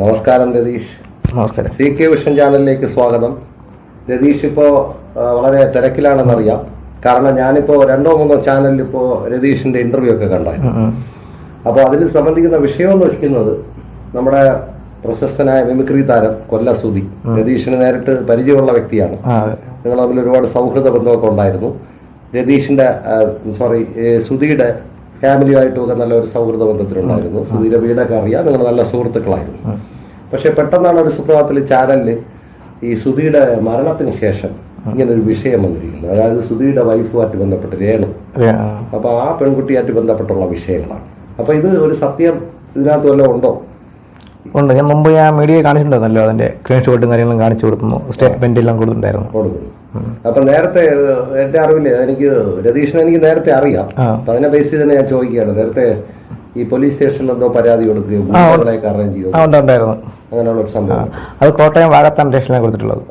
നമസ്കാരം രതീഷ്. നമസ്കാരം. CK vision ചാനലിലേക്ക് സ്വാഗതം. രതീഷ് ഇപ്പോൾ വളരെ തിരക്കിലാണെന്നറിയാം. കാരണം ഞാനിപ്പോൾ 2-3 ചാനലിൽ ഇപ്പോൾ രതീഷിന്റെ ഇന്റർവ്യൂ ഒക്കെ കണ്ടായിരുന്നു. അപ്പോൾ അതിൽ സംബന്ധിക്കുന്ന വിഷയം എന്ന് വെക്കുന്നത് നമ്മുടെ പ്രശസ്തനായ മിമിക്രി താരം കൊല്ല സുധി. രതീഷിന് നേരിട്ട് പരിചയമുള്ള വ്യക്തിയാണ്. നിങ്ങൾ തമ്മിൽ ഒരുപാട് സൗഹൃദ ബന്ധമൊക്കെ ഉണ്ടായിരുന്നു. രതീഷിന്റെ സുധിയുടെ ഫാമിലിയുമായിട്ടുമൊക്കെ നല്ലൊരു സൗഹൃദ ബന്ധത്തിലുണ്ടായിരുന്നു. സുധിയുടെ വീടൊക്കെ അറിയാം, നിങ്ങൾ നല്ല സുഹൃത്തുക്കളായിരുന്നു. പക്ഷെ പെട്ടെന്നാണ് ഒരു സുപ്രഭാതത്തിൽ ചാനലിൽ ഈ സുധിയുടെ മരണത്തിന് ശേഷം ഇങ്ങനൊരു വിഷയം വന്നിരിക്കുന്നത്. അതായത് സുധിയുടെ വൈഫുമായിട്ട് ബന്ധപ്പെട്ട് രേണു, അപ്പൊ ആ പെൺകുട്ടിയായിട്ട് ബന്ധപ്പെട്ടുള്ള വിഷയങ്ങളാണ്. അപ്പൊ ഇത് ഒരു സത്യം ഇതിനകത്ത് വല്ലതും ഉണ്ടോ? ഉണ്ട്. ഞാൻ മുമ്പ് മീഡിയ കാണിച്ചിട്ടുണ്ടായിരുന്നല്ലോ, അതിന്റെ സ്ക്രീൻഷോട്ടും കാര്യങ്ങളും കാണിച്ചു കൊടുക്കുന്നു, സ്റ്റേറ്റ്മെന്റ് എല്ലാം കൊടുത്തിട്ടുണ്ടായിരുന്നു. അപ്പൊ നേരത്തെ എന്റെ അറിവില് രതീഷിനെ എനിക്ക് നേരത്തെ അറിയാം. അപ്പൊ അതിനെ ബേസ് ചെയ്ത് തന്നെ ഞാൻ ചോദിക്കുകയാണ്. നേരത്തെ ഈ പോലീസ് സ്റ്റേഷനിൽ എന്തോ പരാതി കൊടുക്കുകയോ അറേഞ്ച് ചെയ്യുകയോ അങ്ങനെയുള്ള ഒരു സംഭവം അത് കോട്ടയം വാകത്താൻ സ്റ്റേഷനിലാണ് കൊടുത്തിട്ടുള്ളത്.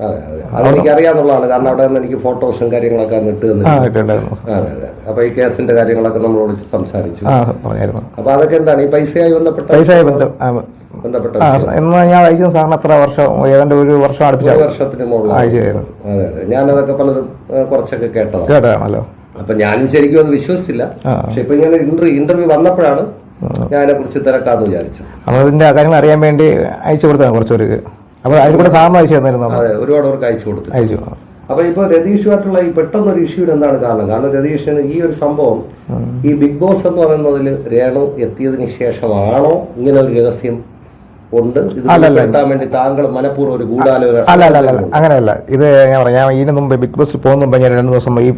അതെനിക്ക് അറിയാന്നുള്ളതാണ്. കാരണം അവിടെ നിന്ന് എനിക്ക് ഫോട്ടോസും കാര്യങ്ങളൊക്കെ ഇട്ട് തന്നിട്ടുണ്ടായിരുന്നു. അതെ അതെ. അപ്പൊ ഈ കേസിന്റെ കാര്യങ്ങളൊക്കെ നമ്മളോട് സംസാരിച്ചു. അപ്പൊ അതൊക്കെ എന്താണ് ഈ പൈസയായി ബന്ധപ്പെട്ട എന്ന് ഞാൻ അയച്ചു സാറിന് എത്ര വർഷം, ഏതാണ്ട് ഒരു വർഷം അടുപ്പിച്ച വർഷത്തിന് മുകളിൽ അയച്ചായിരുന്നു. അതെ അതെ. ഞാനതൊക്കെ പലതും കുറച്ചൊക്കെ കേട്ടതാണല്ലോ. അപ്പൊ ഞാനും ശരിക്കും അത് വിശ്വസിച്ചില്ല. പക്ഷെ ഇപ്പൊ ഇങ്ങനെ ഇന്റർവ്യൂ വന്നപ്പോഴാണ് ഞാൻ അതിനെ കുറിച്ച് തിരക്കാന്ന് വിചാരിച്ചു. അതിന്റെ കാര്യങ്ങൾ അറിയാൻ വേണ്ടി അയച്ചു കൊടുത്താണ് കുറച്ചുപേർക്ക്. അപ്പൊ അതിൽ കൂടെ സാറിന് അയച്ചു തന്നിരുന്നു. അതെ, ഒരുപാട് പേർക്ക് അയച്ചു. അപ്പൊ ഇപ്പൊ രതീഷുമായിട്ടുള്ള ഈ പെട്ടെന്നൊരു ഇഷ്യൂന് എന്താണ് കാരണം? കാരണം രതീഷിന് ഈ ഒരു സംഭവം ഈ ബിഗ് ബോസ് എന്ന് പറയുന്നതിൽ രേണു എത്തിയതിനു ശേഷമാണോ ഇങ്ങനെ ഒരു രഹസ്യം ഉണ്ട്? കിട്ടാൻ വേണ്ടി താങ്കൾ മനഃപൂർവ്വം ഒരു ഗൂഢാലോചന? അല്ല, അങ്ങനെയല്ല. ഇത് ഞാൻ പറയാം, ഞാൻ ഇതിന് മുമ്പ് ബിഗ് ബോസിൽ പോകുന്ന മുമ്പ് ഞാൻ 2 ദിവസം ഈ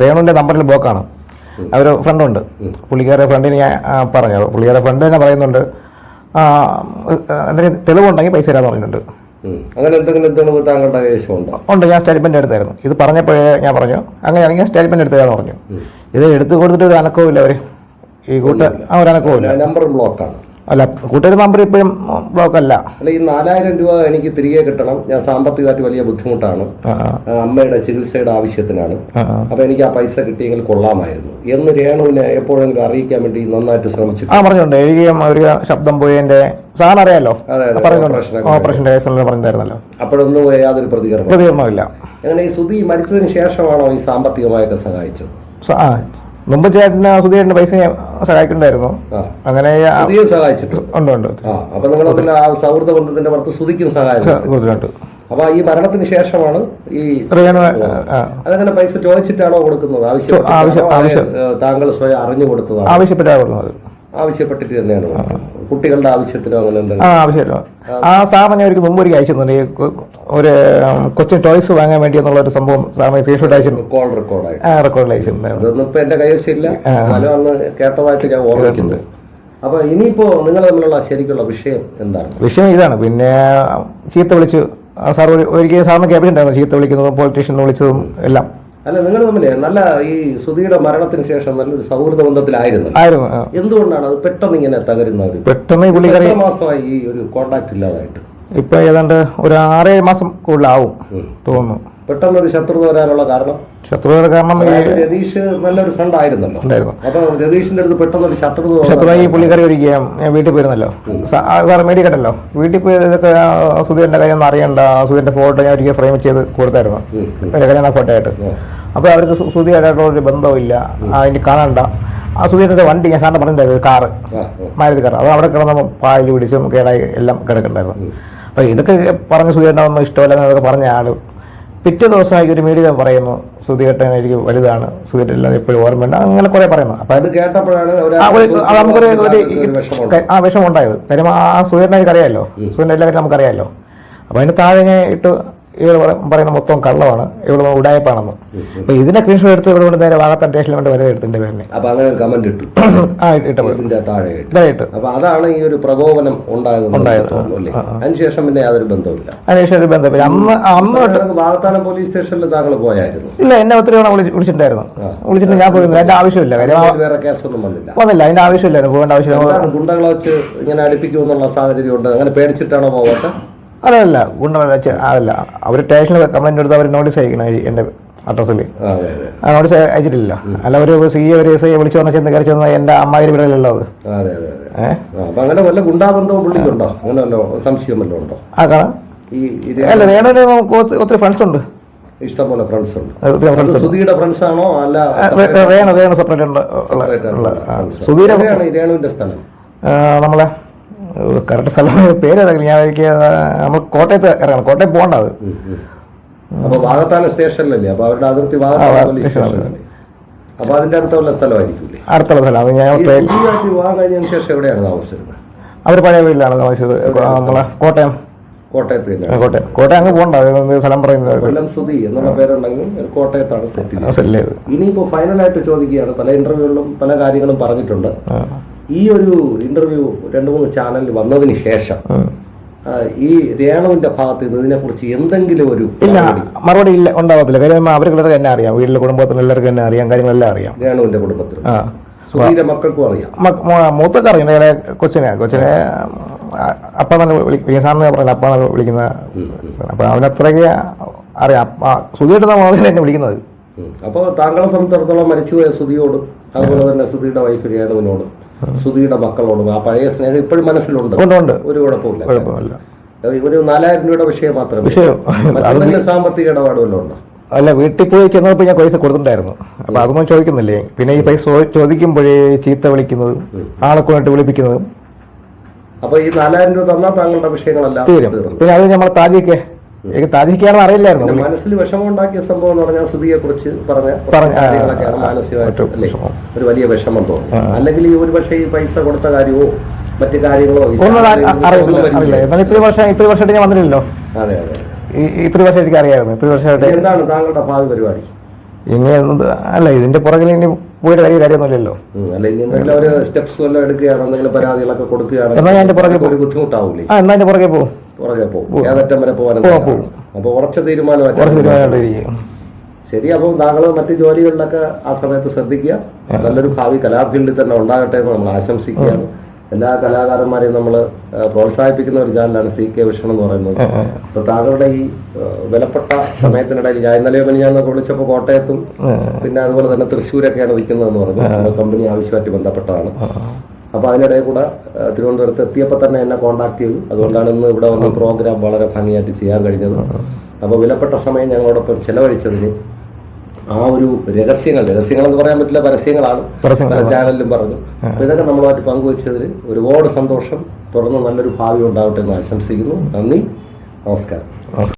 രേണുവിന്റെ നമ്പറിൽ ബ്ലോക്കാണ്. അവര് ഫ്രണ്ടുണ്ട്, പുള്ളിക്കാരുടെ ഫ്രണ്ടിന് ഞാൻ പറഞ്ഞു. പുള്ളിക്കാരുടെ ഫ്രണ്ട് തന്നെ പറയുന്നുണ്ട് എന്തെങ്കിലും തെളിവുണ്ടെങ്കിൽ പൈസ തരാന്ന് പറഞ്ഞിട്ടുണ്ട്. അങ്ങനെ എന്തെങ്കിലും തെളിവ് താങ്കളുടെ ഉണ്ട്. ഞാൻ സ്റ്റേറ്റ്മെന്റ് എടുത്തായിരുന്നു. ഇത് പറഞ്ഞപ്പോഴേ ഞാൻ പറഞ്ഞു അങ്ങനെയാണെങ്കിൽ സ്റ്റേറ്റ്മെന്റ് എടുത്തരാന്ന് പറഞ്ഞു. ഇത് എടുത്തു കൊടുത്തിട്ട് ഒരു അനക്കവും ഇല്ല. അവര് ഈ ഒരു അനക്കവും ഇല്ല. നമ്പർ ബ്ലോക്കാണ്. അല്ല, കൂട്ടുകാർ നമ്പർ ഇപ്പോഴും ബ്ലോക്ക് അല്ല. ഈ 4000 രൂപ എനിക്ക് തിരികെ കിട്ടണം. ഞാൻ സാമ്പത്തികമായിട്ട് വലിയ ബുദ്ധിമുട്ടാണ്, അമ്മയുടെ ചികിത്സയുടെ ആവശ്യത്തിനാണ്. അപ്പൊ എനിക്ക് ആ പൈസ കിട്ടിയെങ്കിൽ കൊള്ളാമായിരുന്നു എന്ന് രേണുവിനെ എപ്പോഴെങ്കിലും അറിയിക്കാൻ വേണ്ടി നന്നായിട്ട് ശ്രമിച്ചു. പറഞ്ഞിട്ടുണ്ട്. ഒരു ശബ്ദം പോയതിന്റെ സാധനം അറിയാലോ, ഓപ്പറേഷന്റെ പറഞ്ഞിട്ടുണ്ടായിരുന്നല്ലോ. അപ്പോഴൊന്നും യാതൊരു പ്രതികരണമില്ല. അങ്ങനെ ഈ സുധി മരിച്ചതിന് ശേഷമാണോ ഈ സാമ്പത്തികമായൊക്കെ സഹായിച്ചത്? മുമ്പ് ചേട്ടന് സുധിയേട്ടന് പൈസ സഹായിക്കുന്നുണ്ടായിരുന്നു. അങ്ങനെ ഉണ്ട്. അപ്പൊ നിങ്ങൾ സൗഹൃദ ബന്ധത്തിന്റെ പുറത്ത് സുധിക്കും സഹായിച്ചിട്ടുണ്ട്. അപ്പൊ ഈ മരണത്തിന് ശേഷമാണ് ഈ അതങ്ങനെ പൈസ ചോദിച്ചിട്ടാണോ കൊടുക്കുന്നത്? താങ്കൾ സ്വയം അറിഞ്ഞു കൊടുത്തതാണ്? ആവശ്യപ്പെട്ടിട്ട് തന്നെയാണ്. കുട്ടികളുടെ ആവശ്യത്തിനോ അങ്ങനെ ആവശ്യമില്ല. ആ സാറിന് അവർക്ക് മുമ്പ് ഒരു അയച്ചിട്ടുണ്ട്, ഒരു കൊച്ചിൻ ടോയ്സ് വാങ്ങാൻ വേണ്ടി എന്നുള്ള ഒരു സംഭവം സാറിന് ഫേസ്ബുക്ക് അയച്ചിട്ടുണ്ട്. കോൾ റെക്കോർഡ് അയച്ചിട്ടുണ്ട്. അതൊന്നും ഇപ്പൊ എന്റെ കൈവശമില്ല, അന്ന് കേട്ടതായിട്ട് ഞാൻ ഓർമ്മിക്കുന്നത്. അപ്പൊ ഇനിയിപ്പോ നിങ്ങൾ തമ്മിലുള്ള ശരിക്കുള്ള വിഷയം എന്താണ്? വിഷയം ഇതാണ്. പിന്നെ ചീത്ത വിളിച്ചു സാർ ഒരിക്കലും സാറിന് കേട്ടിട്ടുണ്ടായിരുന്നു, ചീത്ത വിളിക്കുന്നതും പൊളിറ്റീഷ്യനെ വിളിച്ചതും എല്ലാം. അല്ല, നിങ്ങൾ തമ്മില് നല്ല ഈ സുധിയുടെ മരണത്തിന് ശേഷം നല്ലൊരു സൗഹൃദ ബന്ധത്തിലായിരുന്നു. എന്തുകൊണ്ടാണ് അത് പെട്ടെന്ന് ഇങ്ങനെ തകരുന്നത്? പെട്ടെന്ന് മാസമായി ഈ ഒരു കോണ്ടാക്ട് ഇല്ലാതായിട്ട്? ഇപ്പൊ ഏതാണ്ട് ഒരു 6-7 മാസം കൂടുതലാവും തോന്നുന്നു. പെട്ടെന്നൊരു ശത്രുത വരാനുള്ള കാരണം? രതീഷ് നല്ലൊരു ഫ്രണ്ട് ആയിരുന്നല്ലോ. അപ്പൊ രതീഷിന്റെ അടുത്ത് പെട്ടെന്നൊരു ശത്രുത ഈ പുള്ളിക്കാരി ഒരിക്കലും ഞാൻ വീട്ടിൽ പോയിരുന്നല്ലോ സാർ, മീഡിയ കണ്ടല്ലോ. വീട്ടിൽ പോയി ഇതൊക്കെ സുധീറിന്റെ കാര്യം ഒന്നും അറിയണ്ട. സുധീറിന്റെ ഫോട്ടോ ഞാൻ ഒരിക്കൽ ഫ്രെയിം ചെയ്ത് കൊടുത്തായിരുന്നു, കല്യാണ ഫോട്ടോ ആയിട്ട്. അപ്പൊ അവർക്ക് സുധീരായിട്ടുള്ള ഒരു ബന്ധമില്ല, അതിന് കാണണ്ട. ആ സുധീറിന്റെ വണ്ടി ഞാൻ സാറിന് പറഞ്ഞിട്ടുണ്ടായിരുന്നു, കാറ്, മാരുതി കാർ. അത് അവിടെ കിടന്ന പായൽ പിടിച്ചും കേടായി എല്ലാം കിടക്കണ്ടായിരുന്നു. അപ്പൊ ഇതൊക്കെ പറഞ്ഞ് സുധീറിന്റെ ഒന്നും ഇഷ്ടമല്ല എന്നൊക്കെ പറഞ്ഞ ആള് പിറ്റേ ദിവസമായി ഒരു മീഡിയ പറയുന്നു സുധിയേട്ടൻ എനിക്ക് വലുതാണ്, സുധിയേട്ടൻ എപ്പോഴും ഓർമ്മയുണ്ട്, അങ്ങനെ കുറെ പറയുന്നു. അപ്പൊ അത് കേട്ടപ്പോഴാണ് നമുക്കൊരു വിഷമം ഉണ്ടായത്. കാര്യം ആ സുധിയേട്ടനെ എനിക്കറിയാമല്ലോ, സുധിന്റെ എല്ലാ കാര്യം നമുക്കറിയാമല്ലോ. അപ്പൊ അതിന് താഴെ ഇട്ട് ഇവർ പറയുന്ന മൊത്തം കള്ളമാണ്, ഇവിടെ ഉടായ്പാണെന്ന്. അപ്പൊ ഇതിനെ സ്ക്രീൻഷോട്ട് എടുത്ത് ഇവിടെ നേരെ വാഗത്താൻ സ്റ്റേഷനിൽ കൊണ്ട് വരെ എടുത്തിന്റെ പേരിന് കമന്റ് ഇട്ടു. അതാണ് ഈ ഒരു പ്രകോപനം ഉണ്ടായത്. അതിനുശേഷം പിന്നെ യാതൊരു ബന്ധമില്ല. അന്ന് വാഗത്താനം പോലീസ് സ്റ്റേഷനിൽ താങ്കൾ പോയായിരുന്നു? ഇല്ല, എന്നെ ഒത്തിരി തവണ വിളിച്ചിട്ടുണ്ടായിരുന്നു. വിളിച്ചിട്ട് ഞാൻ പോയിരുന്നു. അതിന്റെ ആവശ്യമില്ല, വേറെ കേസൊന്നും വന്നില്ല. അതിന്റെ ആവശ്യമില്ലായിരുന്നു, പോകേണ്ട ആവശ്യമില്ല. ഗുണ്ടകളെ വെച്ച് ഇങ്ങനെ അടുപ്പിക്കുമെന്നുള്ള സാഹചര്യം ഉണ്ട്. അങ്ങനെ പേടിച്ചിട്ടാണോ പോകാത്ത? അതല്ല, അതല്ല, അവർ സ്റ്റേഷനിൽ കംപ്ലൈന്റ് എടുത്ത് അവർ നോട്ടീസ് അയക്കണം എന്റെ അഡ്രസ്സിൽ. നോട്ടീസ് അയച്ചിട്ടില്ല. അല്ല, ഒരു CA ഒരു SI വിളിച്ചു പറഞ്ഞ ചെന്ന് കയറി ചെന്ന് എന്റെ അമ്മായിയുടെ വീട്ടിലല്ലോ അത്. അപ്പൊ അങ്ങനെ വല്ല ഗുണ്ടാബന്ധവും പുള്ളിക്കുണ്ടോ? അങ്ങനെ വല്ലോ സംശയം വല്ലതും ഉണ്ടോ? ആ കാണാം. അല്ല രേണുവിന് ഒത്തിരി ഫ്രണ്ട്സ് ഉണ്ട്, ഇഷ്ടംപോലെ ഫ്രണ്ട്സ് ഉണ്ട്. സുധിയുടെ ഫ്രണ്ട്സ് ആണോ? അല്ല, രേണു സെപ്പറേറ്റ് ഉണ്ട്. സുധീര രേണുവിന്റെ സ്ഥലം നമ്മളെ കറക്റ്റ് സ്ഥലം പേര് ഞാൻ നമ്മൾ കോട്ടയത്ത് ഇറങ്ങണം, കോട്ടയം പോകണ്ട അത്. അപ്പൊ വാകത്താനം സ്റ്റേഷനിലല്ലേ? അപ്പൊ അവരുടെ അതിർത്തി വാകത്താനം സ്റ്റേഷനിലല്ലേ? അപ്പൊ അതിന്റെ അടുത്തുള്ള സ്ഥലമായിരിക്കും. അടുത്തുള്ള സ്ഥലം. വിവാഹം കഴിഞ്ഞതിന് ശേഷം എവിടെയാണ് താമസിച്ചിരുന്നത്? അവർ പഴയ വീട്ടിലാണ് താമസിച്ചത്, നമ്മളെ കോട്ടയം. കോട്ടയം അങ്ങ് പോകണ്ട സ്ഥലം പറയുന്നത്. കൊല്ലം സുധി എന്നുള്ള പേരുണ്ടെങ്കിൽ കോട്ടയത്താണ് സെറ്റിൽ ചെയ്തത്. ഇനിയിപ്പോ ഫൈനലായിട്ട് ചോദിക്കുകയാണ്, പല ഇന്റർവ്യൂകളിലും പല കാര്യങ്ങളും പറഞ്ഞിട്ടുണ്ട്. ഈ ഒരു ഇന്റർവ്യൂ 2-3 ചാനലിൽ വന്നതിന് ശേഷം ഈ രേണുവിന്റെ ഭാഗത്ത് നിന്ന് ഇതിനെ കുറിച്ച് എന്തെങ്കിലും ഒരു മറുപടി ഇല്ല, ഉണ്ടാകത്തില്ല. കാര്യം അവർക്ക് തന്നെ അറിയാം, വീട്ടിലെ കുടുംബത്തിന് എല്ലാവർക്കും തന്നെ അറിയാം, കാര്യങ്ങളെല്ലാം അറിയാം. രേണുവിന്റെ കുടുംബത്തിൽ സുധീരെ മക്കൾക്കും അറിയാം, മൂത്തൊക്കെ അറിയാം. കൊച്ചിനെ അപ്പ നല്ല വിളിക്കും, സാറിന് പറഞ്ഞ അപ്പ നല്ല വിളിക്കുന്ന. അപ്പൊ അവനത്രയ്ക്ക് അറിയാം. സുധിയായിട്ട് നമ്മൾ എന്നെ വിളിക്കുന്നത്. അപ്പോൾ താങ്കളെ സംബന്ധിച്ചിടത്തോളം മരിച്ചുപോയ സുധിയോടും അതുപോലെ തന്നെ സുധിയുടെ വൈഫ് രേണുവിനോടും സുധിയുടെ മക്കളോടും ആ പഴയ സ്നേഹം ഇപ്പോഴും മനസ്സിലുണ്ട്. ഒരു കുഴപ്പമില്ല. ഒരു 4000 രൂപയുടെ വിഷയം മാത്രമേ, സാമ്പത്തിക ഇടപാടുമല്ലോ ഉണ്ടോ? അല്ല, വീട്ടിൽ പോയി ചെന്നപ്പോൾ ഞാൻ പൈസ കൊടുത്തിട്ടുണ്ടായിരുന്നു. അപ്പൊ അതൊന്നും ചോദിക്കുന്നില്ലേ. പിന്നെ ഈ പൈസ ചോദിക്കുമ്പോഴേ ചീത്ത വിളിക്കുന്നത്, ആളെ കൊണ്ടിട്ട് വിളിപ്പിക്കുന്നത്. അപ്പൊ ഈ 4000 രൂപ തന്നാൽ താങ്കളുടെ വിഷയങ്ങളെല്ലാം തീരും. പിന്നെ അത് നമ്മൾ എനിക്ക് താജിക്കാണെന്ന് അറിയില്ലായിരുന്നു. മനസ്സിൽ വിഷമം ഉണ്ടാക്കിയ സംഭവം എന്ന് പറഞ്ഞാൽ സുധിയെ കുറിച്ച് പറഞ്ഞ മാനസികമായിട്ട് ഒരു വലിയ വിഷമം തോന്നി. അല്ലെങ്കിൽ ഈ ഒരു പക്ഷേ ഈ പൈസ കൊടുത്ത കാര്യമോ മറ്റു കാര്യങ്ങളോ അറിയില്ല. എന്നാൽ ഇത്ര വർഷമായിട്ട് ഞാൻ വന്നില്ലല്ലോ. അതെ, ഇത്ര വർഷം എനിക്ക് അറിയാമായിരുന്നു. ഇത്ര വർഷമായിട്ട്. എന്താണ് താങ്കളുടെ ഭാവി പരിപാടി? ഇനി അല്ല, ഇതിന്റെ പുറകിൽ ഇനി പോയിട്ട് കാര്യമൊന്നുമില്ലല്ലോ. അല്ല, ഇനി എന്തെങ്കിലും ഒരു സ്റ്റെപ്സ് വല്ലതും എടുക്കുകയാണോ, എന്തെങ്കിലും പരാതികളൊക്കെ കൊടുക്കുകയാണോ? എന്നാൽ ഞാൻ പുറകെ ഒരു ബുദ്ധിമുട്ടാവൂലേ? എന്നാ എന്റെ പുറകെ പോകും. ഏതറ്റം വരെ പോകാൻ അപ്പൊ ഉറച്ച തീരുമാനമായിട്ട്. ശരി. അപ്പം താങ്കൾ മറ്റു ജോലികളിലൊക്കെ ആ സമയത്ത് ശ്രദ്ധിക്കുക. നല്ലൊരു ഭാവി കലാഫീൽഡിൽ തന്നെ ഉണ്ടാകട്ടെ എന്ന് നമ്മൾ ആശംസിക്കുകയാണ്. എല്ലാ കലാകാരന്മാരെയും നമ്മൾ പ്രോത്സാഹിപ്പിക്കുന്ന ഒരു ചാനലാണ് CK വിഷൻ എന്ന് പറയുന്നത്. അപ്പൊ താങ്കളുടെ ഈ വിലപ്പെട്ട സമയത്തിനിടയിൽ ഞാൻ ഇന്നലെ ഞാനൊക്കെ വിളിച്ചപ്പോൾ കോട്ടയത്തും പിന്നെ അതുപോലെ തന്നെ തൃശ്ശൂരൊക്കെയാണ് നിൽക്കുന്നതെന്ന് പറഞ്ഞു. നമ്മുടെ കമ്പനി ആവശ്യമായിട്ട് ബന്ധപ്പെട്ടതാണ്. അപ്പൊ അതിനിടയിൽ കൂടെ തിരുവനന്തപുരത്ത് എത്തിയപ്പോൾ തന്നെ എന്നെ കോൺടാക്ട് ചെയ്തു. അതുകൊണ്ടാണ് ഇന്ന് ഇവിടെ വന്ന് പ്രോഗ്രാം വളരെ ഭംഗിയായിട്ട് ചെയ്യാൻ കഴിഞ്ഞത്. അപ്പോൾ വിലപ്പെട്ട സമയം ഞങ്ങളോടൊപ്പം ചെലവഴിച്ചതിന് ആ ഒരു രഹസ്യങ്ങൾ എന്ന് പറയാൻ പറ്റില്ല, പരസ്യങ്ങളാണ്, ചാനലിലും പറഞ്ഞു. അപ്പൊ ഇതൊക്കെ നമ്മളുമായിട്ട് പങ്കുവച്ചതിൽ ഒരുപാട് സന്തോഷം. തുടർന്ന് നല്ലൊരു ഭാവി ഉണ്ടാവട്ടെ എന്ന് ആശംസിക്കുന്നു. നന്ദി, നമസ്കാരം.